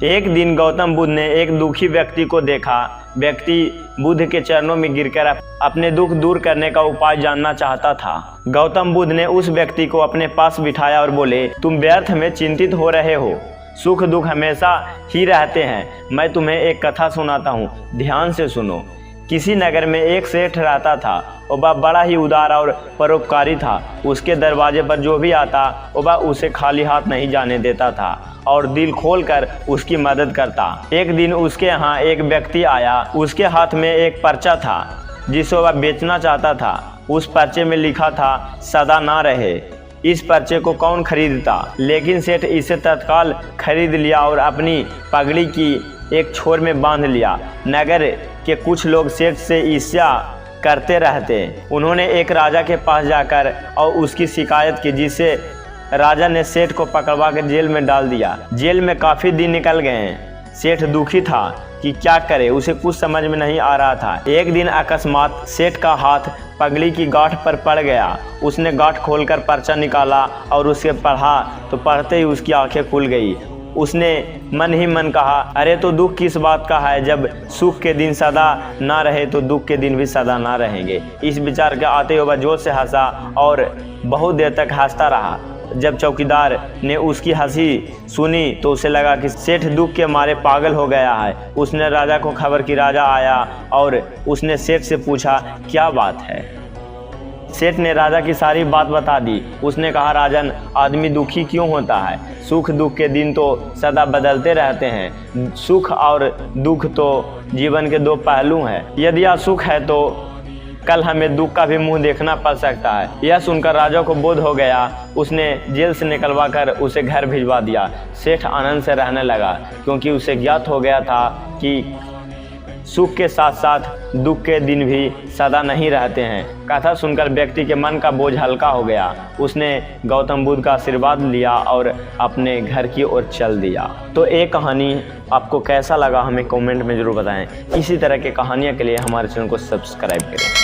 एक दिन गौतम बुद्ध ने एक दुखी व्यक्ति को देखा। व्यक्ति बुद्ध के चरणों में गिरकर अपने दुख दूर करने का उपाय जानना चाहता था। गौतम बुद्ध ने उस व्यक्ति को अपने पास बिठाया और बोले, तुम व्यर्थ में चिंतित हो रहे हो, सुख दुख हमेशा ही रहते हैं। मैं तुम्हें एक कथा सुनाता हूँ, ध्यान से सुनो। किसी नगर में एक सेठ रहता था। वह बड़ा ही उदार और परोपकारी था। उसके दरवाजे पर जो भी आता वह उसे खाली हाथ नहीं जाने देता था और दिल खोलकर उसकी मदद करता। एक दिन उसके यहाँ एक व्यक्ति आया। उसके हाथ में एक पर्चा था जिसे वह बेचना चाहता था। उस पर्चे में लिखा था, सदा ना रहे। इस पर्चे को कौन खरीदता? लेकिन सेठ इसे तत्काल खरीद लिया और अपनी पगड़ी की एक छोर में बांध लिया। नगर के कुछ लोग सेठ से ईर्ष्या करते रहते। उन्होंने एक राजा के पास जाकर और उसकी शिकायत की, जिससे राजा ने सेठ को पकड़वा कर जेल में डाल दिया। जेल में काफ़ी दिन निकल गए। सेठ दुखी था कि क्या करे, उसे कुछ समझ में नहीं आ रहा था। एक दिन अकस्मात सेठ का हाथ पगड़ी की गांठ पर पड़ गया। उसने गांठ खोलकर पर्चा निकाला और उसे पढ़ा तो पढ़ते ही उसकी आंखें खुल गई। उसने मन ही मन कहा, अरे तो दुख किस बात का है, जब सुख के दिन सदा ना रहे तो दुख के दिन भी सदा ना रहेंगे। इस विचार के आते हुए वह जोर से हंसा और बहुत देर तक हंसता रहा। जब चौकीदार ने उसकी हंसी सुनी तो उसे लगा कि सेठ दुख के मारे पागल हो गया है। उसने राजा को खबर की राजा आया और उसने सेठ से पूछा, क्या बात है? सेठ ने राजा की सारी बात बता दी। उसने कहा, राजन, आदमी दुखी क्यों होता है? सुख दुख के दिन तो सदा बदलते रहते हैं। सुख और दुख तो जीवन के दो पहलू हैं। यदि आज सुख है तो कल हमें दुख का भी मुंह देखना पड़ सकता है। यह सुनकर राजा को बोध हो गया। उसने जेल से निकलवा कर उसे घर भिजवा दिया। सेठ आनंद से रहने लगा, क्योंकि उसे ज्ञात हो गया था कि सुख के साथ साथ दुख के दिन भी सदा नहीं रहते हैं। कथा सुनकर व्यक्ति के मन का बोझ हल्का हो गया। उसने गौतम बुद्ध का आशीर्वाद लिया और अपने घर की ओर चल दिया। तो एक कहानी आपको कैसा लगा हमें कमेंट में ज़रूर बताएं। इसी तरह की कहानियों के लिए हमारे चैनल को सब्सक्राइब करें।